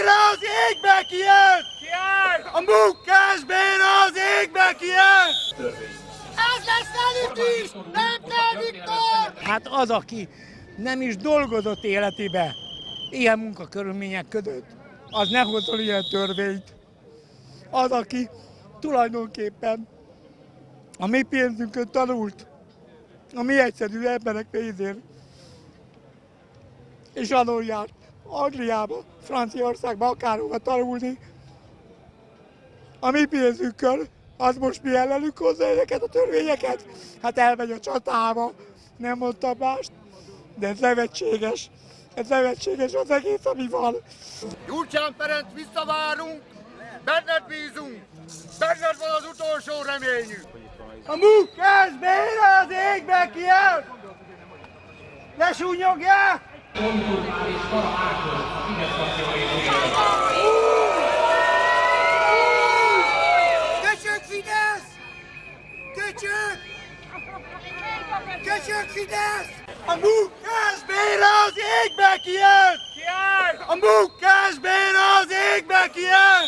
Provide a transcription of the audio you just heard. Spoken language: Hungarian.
béna az égbe kijön! A munkás béna az égbe kijön! Ez lesz velük is! Nem kell, Viktor! Hát az, aki nem is dolgozott életébe ilyen munkakörülmények között, az ne hozzon ilyen törvényt. Az, aki tulajdonképpen a mi pénzünkön tanult, a mi egyszerű emberek pénzért, és annól járt Angliába, Franciaországba, akárhova tanulni, a mi pénzünkön, az most mi ellenünk hozza ezeket a törvényeket? Hát elmegy a csatába, nem mondtam mást, de ez nevetséges. Ez nevetséges az egész, ami van. Gyurcsán Ferenc, visszavárunk, benned bízunk, benned van az utolsó reményünk. A munkás béna az égbe kijön! Ne súnyogjál! Köcsög Fidesz! Köcsög! Köcsög Fidesz! A munkás béna az égbe kijön! A munkás béna az égbe kijön!